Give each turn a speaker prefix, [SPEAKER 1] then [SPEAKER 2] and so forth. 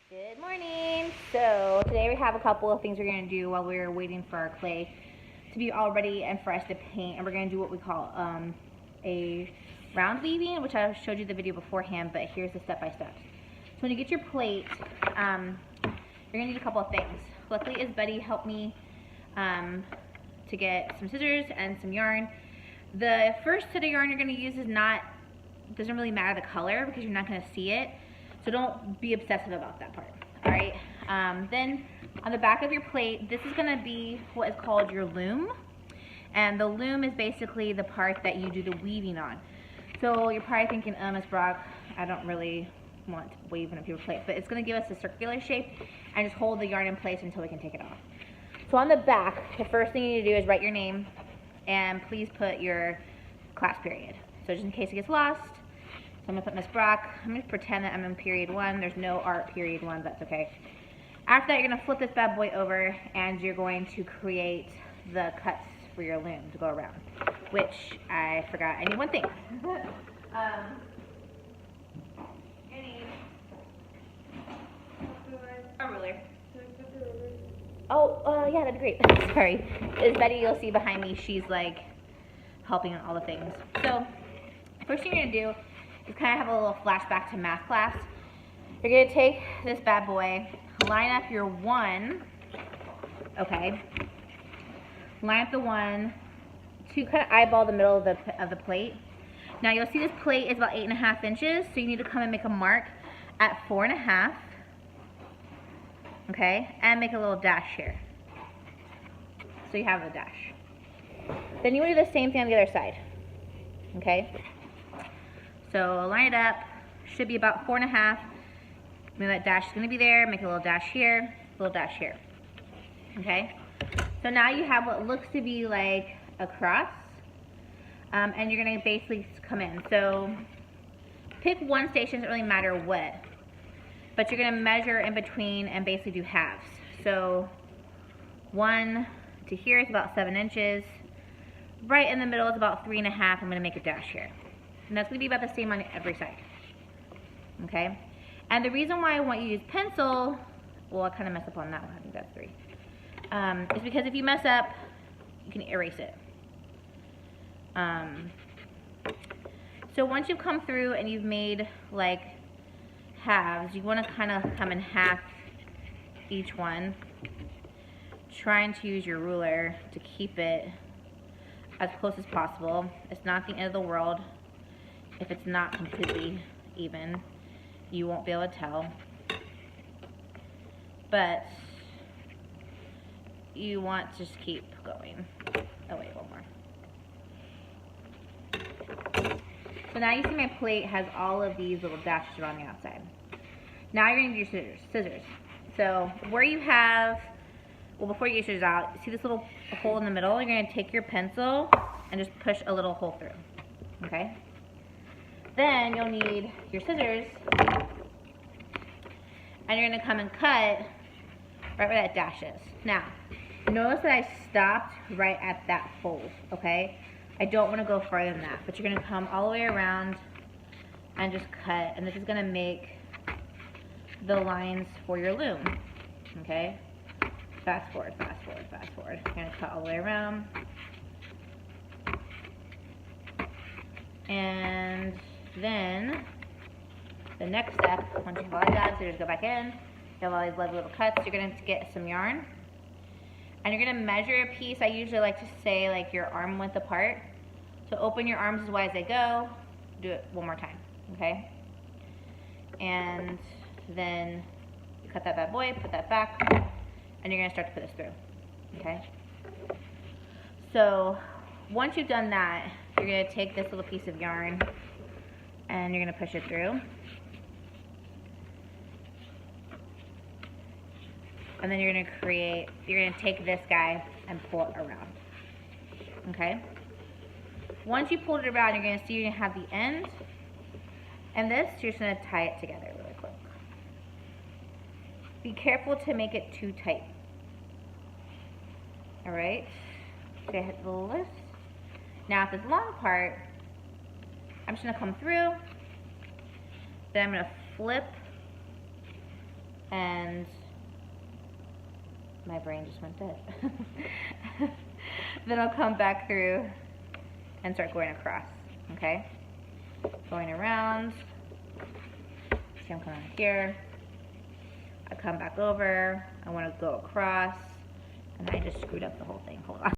[SPEAKER 1] Good morning. So today we have a couple of things we're going to do while we're waiting for our clay to be all ready and for us to paint. And we're going to do what we call a round weaving, which I showed you the video beforehand, but here's the step-by-step. So when you get your plate, you're going to need a couple of things. Luckily, Betty helped me to get some scissors and some yarn. The first set of yarn you're going to use doesn't really matter the color because you're not going to see it. So don't be obsessive about that part, all right? Then on the back of your plate, this is gonna be what is called your loom. And the loom is basically the part that you do the weaving on. So you're probably thinking, Ms. Brock, I don't really want to weave on a paper plate, but it's gonna give us a circular shape and just hold the yarn in place until we can take it off. So on the back, the first thing you need to do is write your name and please put your class period. So just in case it gets lost, so I'm going to put Miss Brock. I'm going to pretend that I'm in period 1. There's no art period 1, that's okay. After that, you're going to flip this bad boy over and you're going to create the cuts for your loom to go around, which I forgot. I need one thing. You need a ruler. Oh, yeah, that'd be great. Sorry. Is Betty, you'll see behind me, she's like helping on all the things. So, first thing you're going to do is kind of have a little flashback to math class. You're going to take this bad boy, line up your 1, okay, line up the 1 to kind of eyeball the middle of the plate. Now you'll see this plate is about 8.5 inches, so you need to come and make a mark at 4.5, okay, and make a little dash here. So you have a dash. Then you want to do the same thing on the other side, okay? So line it up, should be about 4.5. That dash is going to be there, make a little dash here, a little dash here. Okay? So now you have what looks to be like a cross, and you're going to basically come in. So pick one station, doesn't really matter what, but you're going to measure in between and basically do halves. So 1 to here is about 7 inches. Right in the middle is about 3.5. I'm going to make a dash here. And that's going to be about the same on every side. Okay? And the reason why I want you to use pencil, well, I kind of messed up on that one. I think that's 3. Is because if you mess up, you can erase it. So once you've come through and you've made like halves, you want to kind of come in half each one. Trying to use your ruler to keep it as close as possible. It's not the end of the world. If it's not completely even, you won't be able to tell. But you want to just keep going. Oh wait, one more. So now you see my plate has all of these little dashes around the outside. Now you're going to do your scissors. So where you have, well, before you get your scissors out, see this little hole in the middle? You're going to take your pencil and just push a little hole through. Okay? Then you'll need your scissors, and you're going to come and cut right where that dash is. Now, notice that I stopped right at that fold, okay? I don't want to go further than that, but you're going to come all the way around and just cut, and this is going to make the lines for your loom, okay? Fast forward, fast forward, fast forward. You're going to cut all the way around. And then the next step, once you have all that, so you just go back in, you have all these lovely little cuts, you're going to get some yarn, and you're going to measure a piece. I usually like to say like your arm width apart. So open your arms as wide as they go, do it one more time, okay? And then you cut that bad boy, put that back, and you're going to start to put this through, okay? So once you've done that, you're going to take this little piece of yarn and you're going to push it through. And then you're going to take this guy and pull it around. Okay? Once you pull it around, you're going to see you're going to have the end. And this, you're just going to tie it together really quick. Be careful to make it too tight. Alright? So I hit the lift. Now at this long part, I'm just going to come through, then I'm going to flip and my brain just went dead. Then I'll come back through and start going across, okay? Going around. See, I'm coming here. I come back over. I want to go across, and I just screwed up the whole thing. Hold on.